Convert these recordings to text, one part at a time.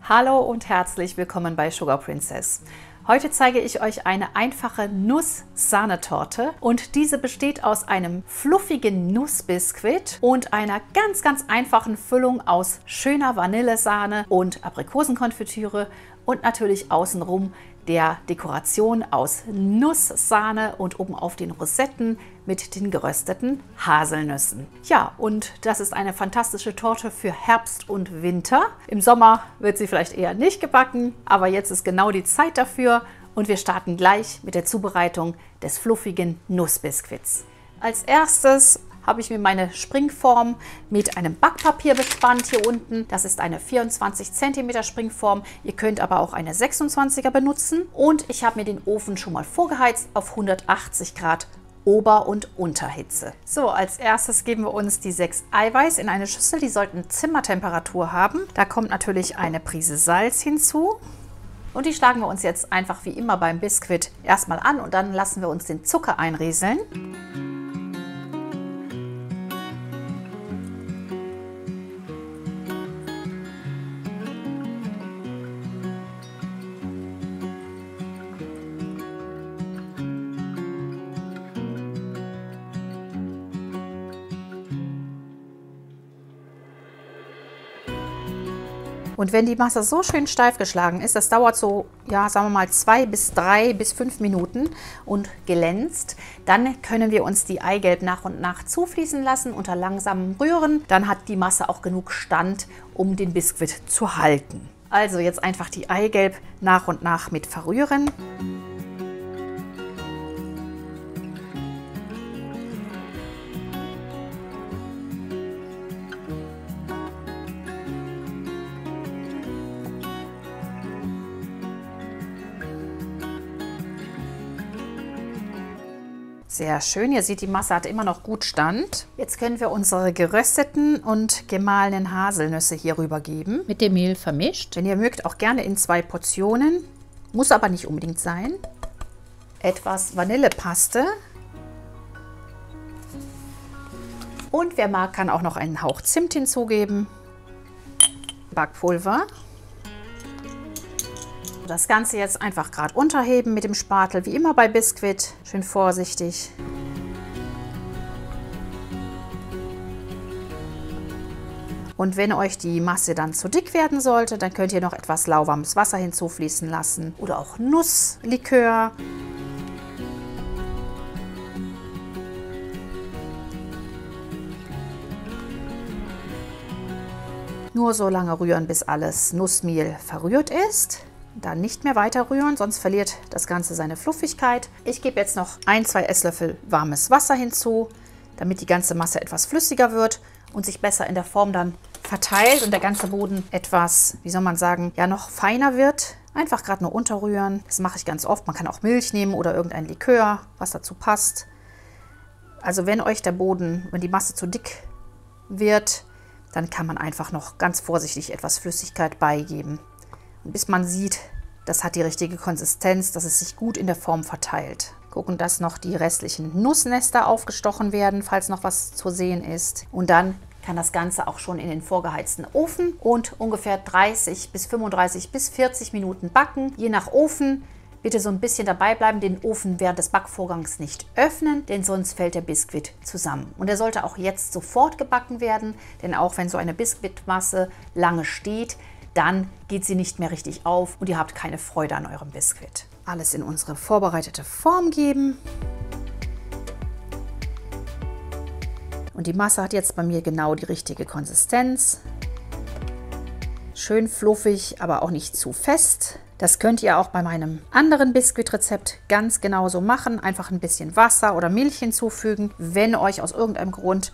Hallo und herzlich willkommen bei Sugar Princess. Heute zeige ich euch eine einfache Nuss-Sahnetorte und diese besteht aus einem fluffigen Nussbiskuit und einer ganz einfachen Füllung aus schöner Vanillesahne und Aprikosenkonfitüre und natürlich außenrum der Dekoration aus Nusssahne und oben auf den Rosetten mit den gerösteten Haselnüssen. Ja, und das ist eine fantastische Torte für Herbst und Winter. Im Sommer wird sie vielleicht eher nicht gebacken, aber jetzt ist genau die Zeit dafür und wir starten gleich mit der Zubereitung des fluffigen Nussbiskuits. Als erstes habe ich mir meine Springform mit einem Backpapier bespannt hier unten. Das ist eine 24 cm Springform. Ihr könnt aber auch eine 26er benutzen. Und ich habe mir den Ofen schon mal vorgeheizt auf 180 Grad Ober- und Unterhitze. So, als erstes geben wir uns die 6 Eiweiß in eine Schüssel. Die sollten Zimmertemperatur haben. Da kommt natürlich eine Prise Salz hinzu. Und die schlagen wir uns jetzt einfach wie immer beim Biskuit erstmal an und dann lassen wir uns den Zucker einrieseln. Und wenn die Masse so schön steif geschlagen ist, das dauert so, ja, sagen wir mal 2 bis 3 bis 5 Minuten und glänzt, dann können wir uns die Eigelb nach und nach zufließen lassen unter langsamem Rühren. Dann hat die Masse auch genug Stand, um den Biskuit zu halten. Also jetzt einfach die Eigelb nach und nach mit verrühren. Sehr schön, ihr seht, die Masse hat immer noch gut Stand. Jetzt können wir unsere gerösteten und gemahlenen Haselnüsse hier rüber geben. Mit dem Mehl vermischt. Wenn ihr mögt, auch gerne in 2 Portionen. Muss aber nicht unbedingt sein. Etwas Vanillepaste. Und wer mag, kann auch noch einen Hauch Zimt hinzugeben. Backpulver. Das Ganze jetzt einfach gerade unterheben mit dem Spatel, wie immer bei Biskuit. Schön vorsichtig. Und wenn euch die Masse dann zu dick werden sollte, dann könnt ihr noch etwas lauwarmes Wasser hinzufließen lassen oder auch Nusslikör. Nur so lange rühren, bis alles Nussmehl verrührt ist. Dann nicht mehr weiter rühren, sonst verliert das Ganze seine Fluffigkeit. Ich gebe jetzt noch 1-2 Esslöffel warmes Wasser hinzu, damit die ganze Masse etwas flüssiger wird und sich besser in der Form dann verteilt und der ganze Boden etwas, wie soll man sagen, ja noch feiner wird. Einfach gerade nur unterrühren. Das mache ich ganz oft. Man kann auch Milch nehmen oder irgendein Likör, was dazu passt. Also wenn euch der Boden, wenn die Masse zu dick wird, dann kann man einfach noch ganz vorsichtig etwas Flüssigkeit beigeben. Bis man sieht, das hat die richtige Konsistenz, dass es sich gut in der Form verteilt. Gucken, dass noch die restlichen Nussnester aufgestochen werden, falls noch was zu sehen ist. Und dann kann das Ganze auch schon in den vorgeheizten Ofen und ungefähr 30 bis 35 bis 40 Minuten backen. Je nach Ofen. Bitte so ein bisschen dabei bleiben, den Ofen während des Backvorgangs nicht öffnen, denn sonst fällt der Biskuit zusammen. Und er sollte auch jetzt sofort gebacken werden, denn auch wenn so eine Biskuitmasse lange steht, dann geht sie nicht mehr richtig auf und ihr habt keine Freude an eurem Biskuit. Alles in unsere vorbereitete Form geben. Und die Masse hat jetzt bei mir genau die richtige Konsistenz. Schön fluffig, aber auch nicht zu fest. Das könnt ihr auch bei meinem anderen Biskuitrezept ganz genauso machen. Einfach ein bisschen Wasser oder Milch hinzufügen, wenn euch aus irgendeinem Grund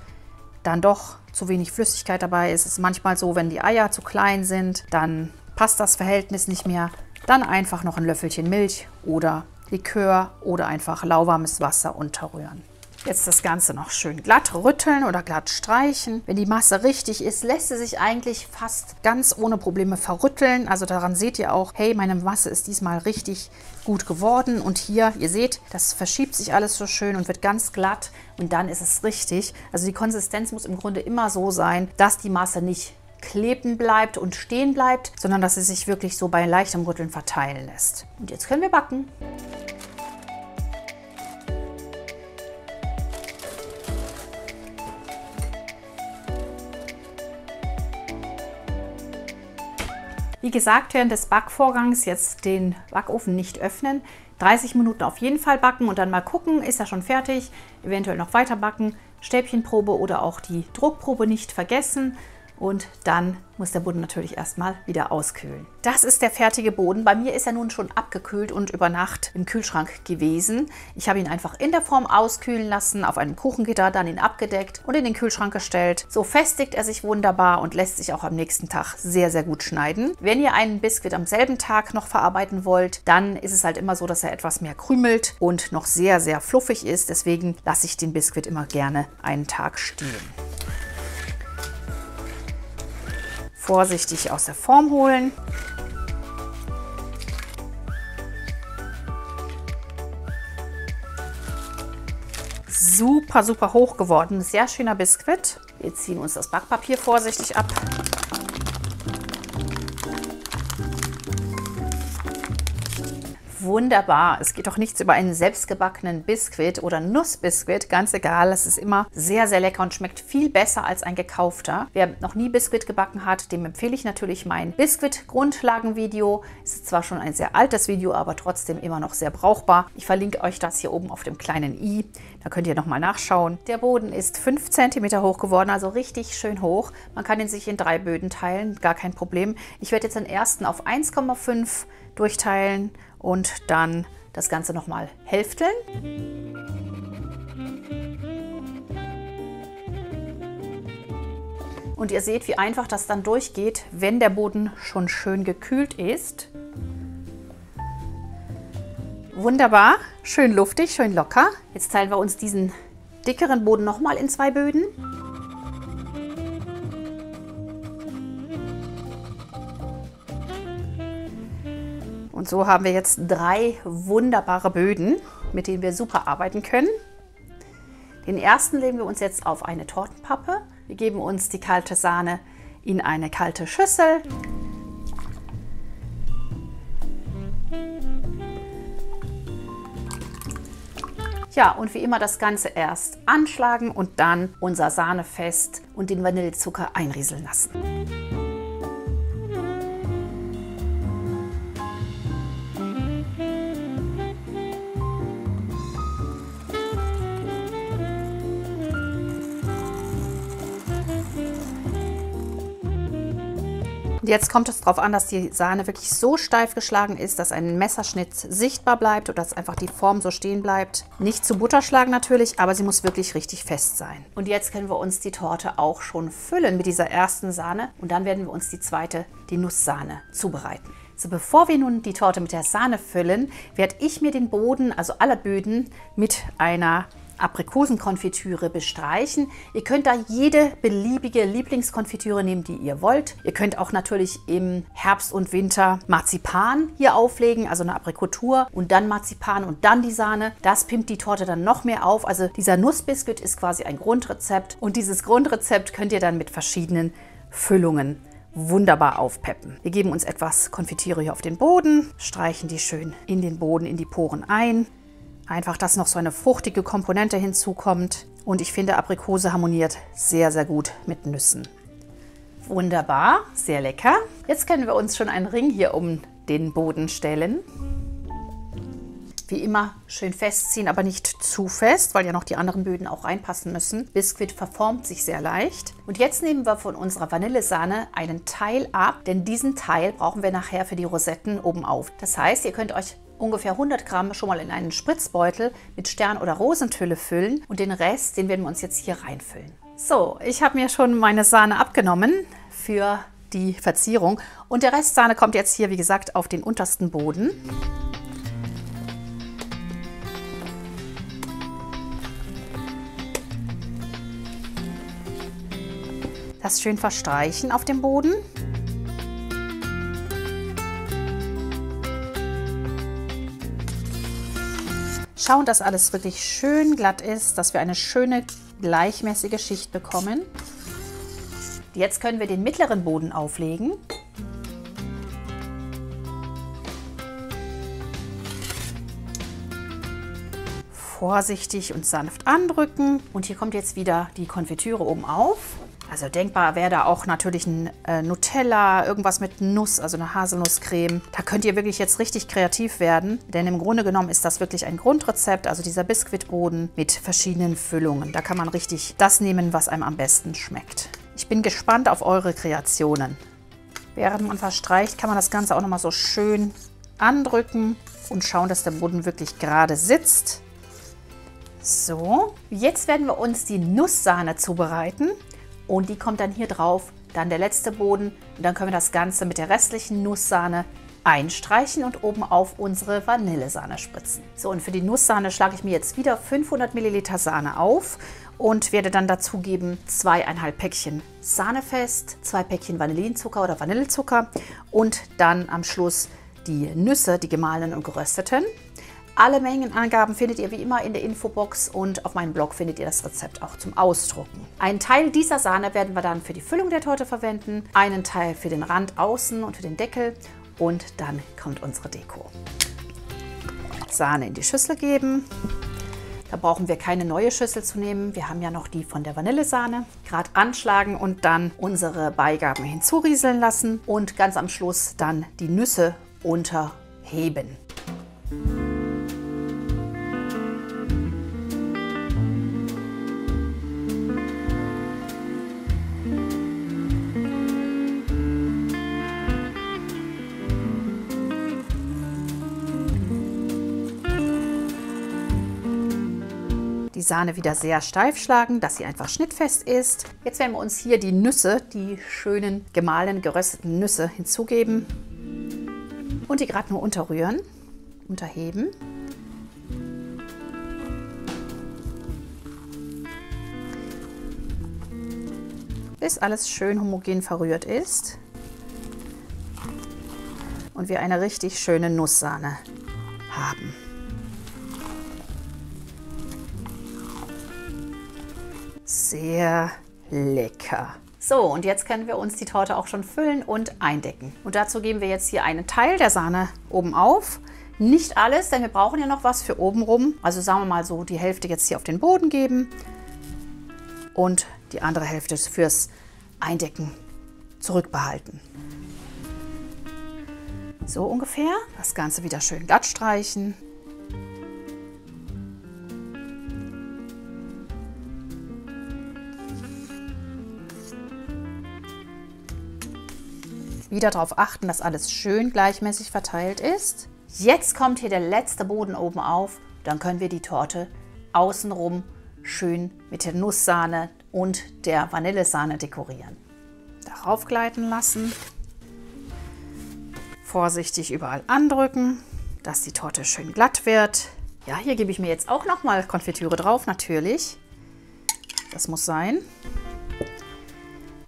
dann doch zu wenig Flüssigkeit dabei ist. Es ist manchmal so, wenn die Eier zu klein sind, dann passt das Verhältnis nicht mehr. Dann einfach noch ein Löffelchen Milch oder Likör oder einfach lauwarmes Wasser unterrühren. Jetzt das Ganze noch schön glatt rütteln oder glatt streichen. Wenn die Masse richtig ist, lässt sie sich eigentlich fast ganz ohne Probleme verrütteln. Also daran seht ihr auch, hey, meine Masse ist diesmal richtig gut geworden. Und hier, ihr seht, das verschiebt sich alles so schön und wird ganz glatt. Und dann ist es richtig. Also die Konsistenz muss im Grunde immer so sein, dass die Masse nicht kleben bleibt und stehen bleibt, sondern dass es sich wirklich so bei leichtem Rütteln verteilen lässt. Und jetzt können wir backen. Wie gesagt, während des Backvorgangs jetzt den Backofen nicht öffnen. 30 Minuten auf jeden Fall backen und dann mal gucken, ist er schon fertig, eventuell noch weiter backen, Stäbchenprobe oder auch die Druckprobe nicht vergessen. Und dann muss der Boden natürlich erstmal wieder auskühlen. Das ist der fertige Boden. Bei mir ist er nun schon abgekühlt und über Nacht im Kühlschrank gewesen. Ich habe ihn einfach in der Form auskühlen lassen, auf einem Kuchengitter, dann ihn abgedeckt und in den Kühlschrank gestellt. So festigt er sich wunderbar und lässt sich auch am nächsten Tag sehr, sehr gut schneiden. Wenn ihr einen Biskuit am selben Tag noch verarbeiten wollt, dann ist es halt immer so, dass er etwas mehr krümelt und noch sehr, sehr fluffig ist. Deswegen lasse ich den Biskuit immer gerne einen Tag stehen. Vorsichtig aus der Form holen. Super, super hoch geworden. Sehr schöner Biskuit. Wir ziehen uns das Backpapier vorsichtig ab. Wunderbar. Es geht doch nichts über einen selbstgebackenen Biskuit oder Nussbiskuit. Ganz egal, es ist immer sehr, sehr lecker und schmeckt viel besser als ein gekaufter. Wer noch nie Biskuit gebacken hat, dem empfehle ich natürlich mein Biskuit-Grundlagenvideo. Es ist zwar schon ein sehr altes Video, aber trotzdem immer noch sehr brauchbar. Ich verlinke euch das hier oben auf dem kleinen i. Da könnt ihr nochmal nachschauen. Der Boden ist 5 cm hoch geworden, also richtig schön hoch. Man kann ihn sich in 3 Böden teilen, gar kein Problem. Ich werde jetzt den ersten auf 1,5 durchteilen und dann das Ganze nochmal hälfteln. Und ihr seht, wie einfach das dann durchgeht, wenn der Boden schon schön gekühlt ist. Wunderbar, schön luftig, schön locker. Jetzt teilen wir uns diesen dickeren Boden nochmal in 2 Böden. Und so haben wir jetzt 3 wunderbare Böden, mit denen wir super arbeiten können. Den ersten legen wir uns jetzt auf eine Tortenpappe. Wir geben uns die kalte Sahne in eine kalte Schüssel. Ja, und wie immer das Ganze erst anschlagen und dann unser Sahnefest und den Vanillezucker einrieseln lassen. Und jetzt kommt es darauf an, dass die Sahne wirklich so steif geschlagen ist, dass ein Messerschnitt sichtbar bleibt oder dass einfach die Form so stehen bleibt. Nicht zu Butter schlagen natürlich, aber sie muss wirklich richtig fest sein. Und jetzt können wir uns die Torte auch schon füllen mit dieser ersten Sahne. Und dann werden wir uns die zweite, die Nusssahne, zubereiten. So, bevor wir nun die Torte mit der Sahne füllen, werde ich mir den Boden, also alle Böden, mit einer Aprikosenkonfitüre bestreichen. Ihr könnt da jede beliebige Lieblingskonfitüre nehmen, die ihr wollt. Ihr könnt auch natürlich im Herbst und Winter Marzipan hier auflegen, also eine Aprikotur und dann Marzipan und dann die Sahne. Das pimpt die Torte dann noch mehr auf. Also dieser Nussbiskuit ist quasi ein Grundrezept und dieses Grundrezept könnt ihr dann mit verschiedenen Füllungen wunderbar aufpeppen. Wir geben uns etwas Konfitüre hier auf den Boden, streichen die schön in den Boden, in die Poren ein. Einfach, dass noch so eine fruchtige Komponente hinzukommt. Und ich finde, Aprikose harmoniert sehr, sehr gut mit Nüssen. Wunderbar, sehr lecker. Jetzt können wir uns schon einen Ring hier um den Boden stellen. Wie immer schön festziehen, aber nicht zu fest, weil ja noch die anderen Böden auch reinpassen müssen. Biskuit verformt sich sehr leicht. Und jetzt nehmen wir von unserer Vanillesahne einen Teil ab, denn diesen Teil brauchen wir nachher für die Rosetten oben auf. Das heißt, ihr könnt euch ungefähr 100 Gramm schon mal in einen Spritzbeutel mit Stern- oder Rosentülle füllen und den Rest, den werden wir uns jetzt hier reinfüllen. So, ich habe mir schon meine Sahne abgenommen für die Verzierung und der Rest Sahne kommt jetzt hier, wie gesagt, auf den untersten Boden. Das schön verstreichen auf dem Boden. Schauen, dass alles wirklich schön glatt ist, dass wir eine schöne gleichmäßige Schicht bekommen. Jetzt können wir den mittleren Boden auflegen. Vorsichtig und sanft andrücken. Und hier kommt jetzt wieder die Konfitüre oben auf. Also denkbar wäre da auch natürlich ein Nutella, irgendwas mit Nuss, also eine Haselnusscreme. Da könnt ihr wirklich jetzt richtig kreativ werden, denn im Grunde genommen ist das wirklich ein Grundrezept, also dieser Biskuitboden mit verschiedenen Füllungen. Da kann man richtig das nehmen, was einem am besten schmeckt. Ich bin gespannt auf eure Kreationen. Während man verstreicht, kann man das Ganze auch nochmal so schön andrücken und schauen, dass der Boden wirklich gerade sitzt. So, jetzt werden wir uns die Nusssahne zubereiten. Und die kommt dann hier drauf, dann der letzte Boden. Und dann können wir das Ganze mit der restlichen Nusssahne einstreichen und oben auf unsere Vanillesahne spritzen. So, und für die Nusssahne schlage ich mir jetzt wieder 500 Milliliter Sahne auf und werde dann dazugeben 2,5 Päckchen Sahnefest, 2 Päckchen Vanillinzucker oder Vanillezucker und dann am Schluss die Nüsse, die gemahlenen und gerösteten. Alle Mengenangaben findet ihr wie immer in der Infobox und auf meinem Blog findet ihr das Rezept auch zum Ausdrucken. Einen Teil dieser Sahne werden wir dann für die Füllung der Torte verwenden, einen Teil für den Rand außen und für den Deckel und dann kommt unsere Deko. Sahne in die Schüssel geben. Da brauchen wir keine neue Schüssel zu nehmen. Wir haben ja noch die von der Vanillesahne. Gerade anschlagen und dann unsere Beigaben hinzurieseln lassen und ganz am Schluss dann die Nüsse unterheben. Die Sahne wieder sehr steif schlagen, dass sie einfach schnittfest ist. Jetzt werden wir uns hier die Nüsse, die schönen gemahlenen, gerösteten Nüsse hinzugeben und die gerade nur unterrühren, unterheben. Bis alles schön homogen verrührt ist und wir eine richtig schöne Nusssahne haben. Sehr lecker. So, und jetzt können wir uns die Torte auch schon füllen und eindecken. Und dazu geben wir jetzt hier einen Teil der Sahne oben auf. Nicht alles, denn wir brauchen ja noch was für oben rum. Also sagen wir mal so, die Hälfte jetzt hier auf den Boden geben und die andere Hälfte fürs Eindecken zurückbehalten. So ungefähr. Das Ganze wieder schön glatt streichen. Wieder darauf achten, dass alles schön gleichmäßig verteilt ist. Jetzt kommt hier der letzte Boden oben auf. Dann können wir die Torte außenrum schön mit der Nusssahne und der Vanillesahne dekorieren. Darauf gleiten lassen. Vorsichtig überall andrücken, dass die Torte schön glatt wird. Ja, hier gebe ich mir jetzt auch nochmal Konfitüre drauf, natürlich. Das muss sein.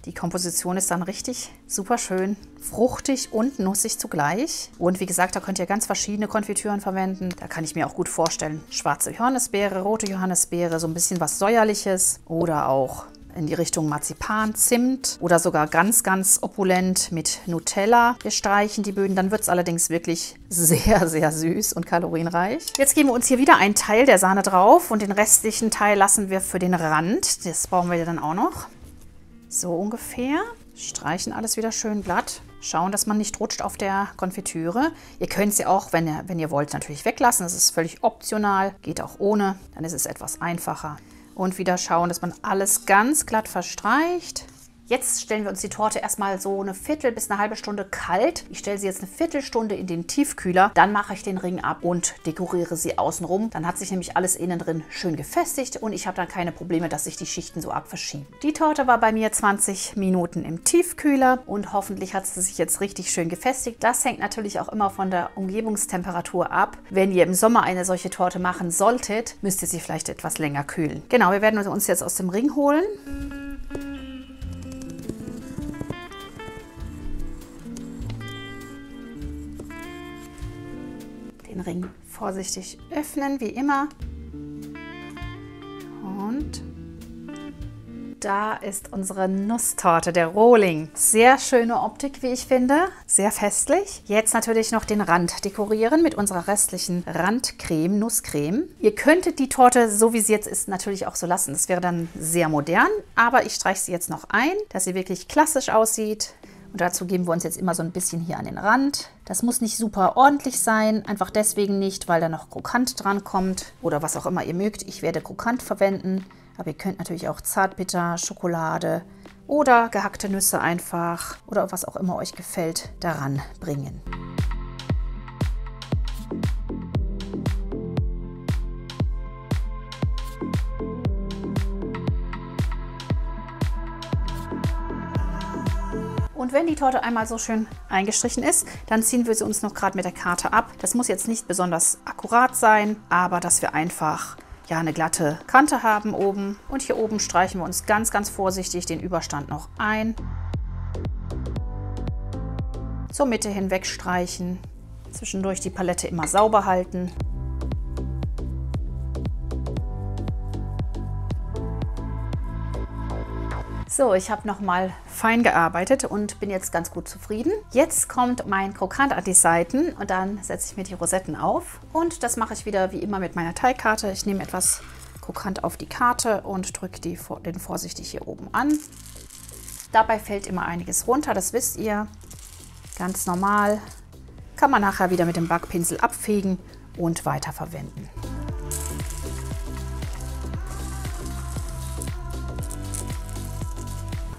Die Komposition ist dann richtig super schön, fruchtig und nussig zugleich. Und wie gesagt, da könnt ihr ganz verschiedene Konfitüren verwenden. Da kann ich mir auch gut vorstellen, schwarze Johannisbeere, rote Johannisbeere, so ein bisschen was Säuerliches oder auch in die Richtung Marzipan, Zimt oder sogar ganz, ganz opulent mit Nutella. Wir streichen die Böden, dann wird es allerdings wirklich sehr, sehr süß und kalorienreich. Jetzt geben wir uns hier wieder einen Teil der Sahne drauf und den restlichen Teil lassen wir für den Rand. Das brauchen wir dann auch noch. So ungefähr. Streichen alles wieder schön glatt. Schauen, dass man nicht rutscht auf der Konfitüre. Ihr könnt sie auch, wenn ihr wollt, natürlich weglassen. Das ist völlig optional. Geht auch ohne. Dann ist es etwas einfacher. Und wieder schauen, dass man alles ganz glatt verstreicht. Jetzt stellen wir uns die Torte erstmal so eine Viertel bis eine halbe Stunde kalt. Ich stelle sie jetzt eine Viertelstunde in den Tiefkühler. Dann mache ich den Ring ab und dekoriere sie außenrum. Dann hat sich nämlich alles innen drin schön gefestigt und ich habe dann keine Probleme, dass sich die Schichten so arg verschieben. Die Torte war bei mir 20 Minuten im Tiefkühler und hoffentlich hat sie sich jetzt richtig schön gefestigt. Das hängt natürlich auch immer von der Umgebungstemperatur ab. Wenn ihr im Sommer eine solche Torte machen solltet, müsst ihr sie vielleicht etwas länger kühlen. Genau, wir werden uns jetzt aus dem Ring holen. Den Ring vorsichtig öffnen, wie immer. Und Da ist unsere Nusstorte, der Rohling. Sehr schöne Optik, wie ich finde. Sehr festlich. Jetzt natürlich noch den Rand dekorieren mit unserer restlichen Randcreme, Nusscreme. Ihr könntet die Torte, so wie sie jetzt ist, natürlich auch so lassen. Das wäre dann sehr modern. Aber ich streiche sie jetzt noch ein, dass sie wirklich klassisch aussieht. Und dazu geben wir uns jetzt immer so ein bisschen hier an den Rand. Das muss nicht super ordentlich sein, einfach deswegen nicht, weil da noch Krokant dran kommt oder was auch immer ihr mögt. Ich werde Krokant verwenden, aber ihr könnt natürlich auch Zartbitter, Schokolade oder gehackte Nüsse einfach oder was auch immer euch gefällt, daran bringen. Und wenn die Torte einmal so schön eingestrichen ist, dann ziehen wir sie uns noch gerade mit der Karte ab. Das muss jetzt nicht besonders akkurat sein, aber dass wir einfach ja eine glatte Kante haben oben. Und hier oben streichen wir uns ganz, ganz vorsichtig den Überstand noch ein. Zur Mitte hinweg streichen. Zwischendurch die Palette immer sauber halten. So, ich habe nochmal fein gearbeitet und bin jetzt ganz gut zufrieden. Jetzt kommt mein Krokant an die Seiten und dann setze ich mir die Rosetten auf. Und das mache ich wieder wie immer mit meiner Teigkarte. Ich nehme etwas Krokant auf die Karte und drücke den vorsichtig hier oben an. Dabei fällt immer einiges runter, das wisst ihr. Ganz normal. Kann man nachher wieder mit dem Backpinsel abfegen und weiterverwenden.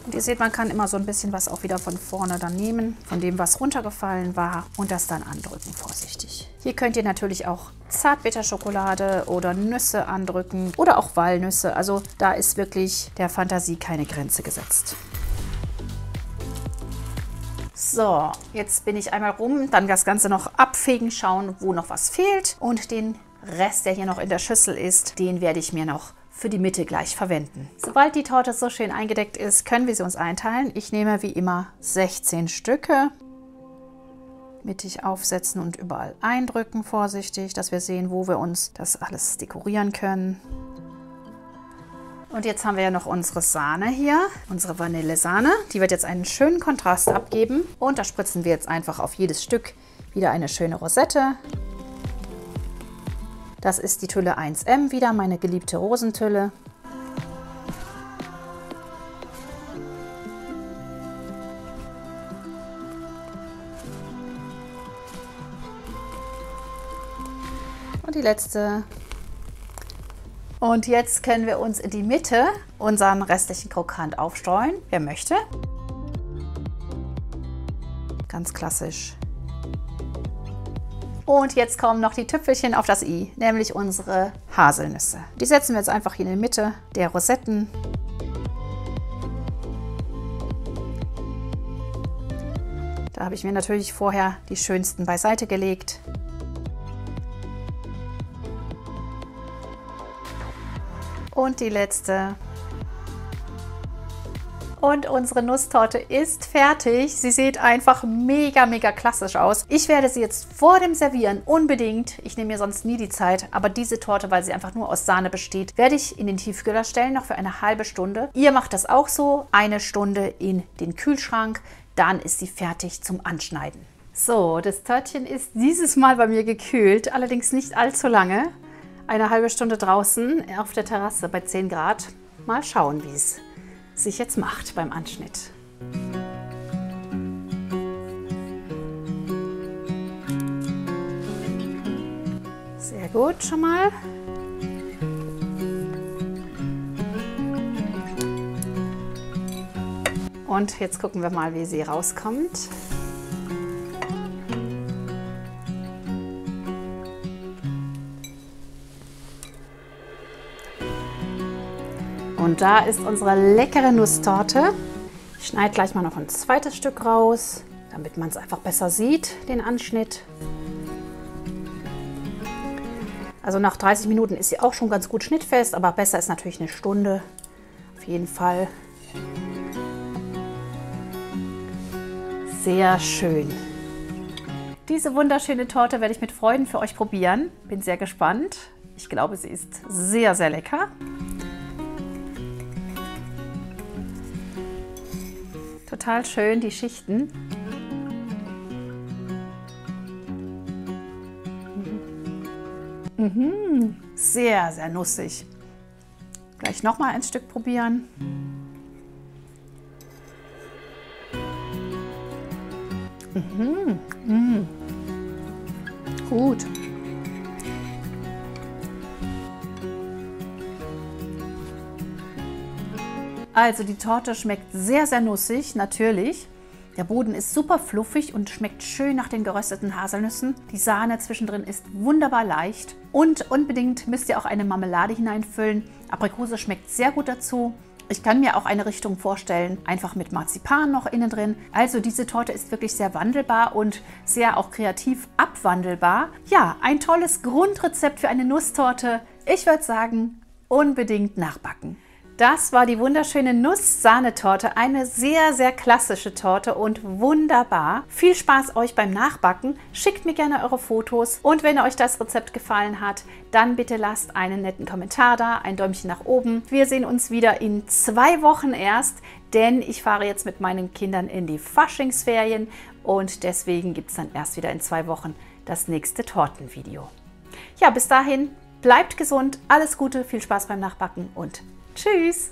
Und ihr seht, man kann immer so ein bisschen was auch wieder von vorne dann nehmen, von dem, was runtergefallen war und das dann andrücken, vorsichtig. Hier könnt ihr natürlich auch Zartbitterschokolade oder Nüsse andrücken oder auch Walnüsse. Also da ist wirklich der Fantasie keine Grenze gesetzt. So, jetzt bin ich einmal rum, dann das Ganze noch abfegen, schauen, wo noch was fehlt und den Rest, der hier noch in der Schüssel ist, den werde ich mir noch für die Mitte gleich verwenden. Sobald die Torte so schön eingedeckt ist, können wir sie uns einteilen. Ich nehme wie immer 16 Stücke. Mittig aufsetzen und überall eindrücken, vorsichtig, dass wir sehen, wo wir uns das alles dekorieren können. Und jetzt haben wir ja noch unsere Sahne hier, unsere Vanillesahne. Die wird jetzt einen schönen Kontrast abgeben. Und da spritzen wir jetzt einfach auf jedes Stück wieder eine schöne Rosette. Das ist die Tülle 1M wieder, meine geliebte Rosentülle. Und die letzte. Und jetzt können wir uns in die Mitte unseren restlichen Krokant aufstreuen, wer möchte. Ganz klassisch. Und jetzt kommen noch die Tüpfelchen auf das i, nämlich unsere Haselnüsse. Die setzen wir jetzt einfach hier in die Mitte der Rosetten. Da habe ich mir natürlich vorher die schönsten beiseite gelegt. Und die letzte. Und unsere Nusstorte ist fertig. Sie sieht einfach mega, mega klassisch aus. Ich werde sie jetzt vor dem Servieren unbedingt, ich nehme mir sonst nie die Zeit, aber diese Torte, weil sie einfach nur aus Sahne besteht, werde ich in den Tiefkühler stellen, noch für eine halbe Stunde. Ihr macht das auch so, eine Stunde in den Kühlschrank, dann ist sie fertig zum Anschneiden. So, das Törtchen ist dieses Mal bei mir gekühlt, allerdings nicht allzu lange. Eine halbe Stunde draußen auf der Terrasse bei 10 Grad. Mal schauen, wie es sich jetzt macht beim Anschnitt. Sehr gut schon mal. Und jetzt gucken wir mal, wie sie rauskommt. Und da ist unsere leckere Nusstorte. Ich schneide gleich mal noch ein zweites Stück raus, damit man es einfach besser sieht, den Anschnitt. Also nach 30 Minuten ist sie auch schon ganz gut schnittfest, aber besser ist natürlich eine Stunde. Auf jeden Fall. Sehr schön. Diese wunderschöne Torte werde ich mit Freuden für euch probieren. Bin sehr gespannt. Ich glaube, sie ist sehr, sehr lecker. Total schön, die Schichten. Sehr, sehr nussig. Gleich noch mal ein Stück probieren. Gut. Also die Torte schmeckt sehr, sehr nussig, natürlich. Der Boden ist super fluffig und schmeckt schön nach den gerösteten Haselnüssen. Die Sahne zwischendrin ist wunderbar leicht. Und unbedingt müsst ihr auch eine Marmelade hineinfüllen. Aprikose schmeckt sehr gut dazu. Ich kann mir auch eine Richtung vorstellen, einfach mit Marzipan noch innen drin. Also diese Torte ist wirklich sehr wandelbar und sehr auch kreativ abwandelbar. Ja, ein tolles Grundrezept für eine Nusstorte. Ich würde sagen, unbedingt nachbacken. Das war die wunderschöne Nuss-Sahnetorte, eine sehr, sehr klassische Torte und wunderbar. Viel Spaß euch beim Nachbacken, schickt mir gerne eure Fotos und wenn euch das Rezept gefallen hat, dann bitte lasst einen netten Kommentar da, ein Däumchen nach oben. Wir sehen uns wieder in 2 Wochen erst, denn ich fahre jetzt mit meinen Kindern in die Faschingsferien und deswegen gibt es dann erst wieder in 2 Wochen das nächste Tortenvideo. Ja, bis dahin, bleibt gesund, alles Gute, viel Spaß beim Nachbacken und tschüss!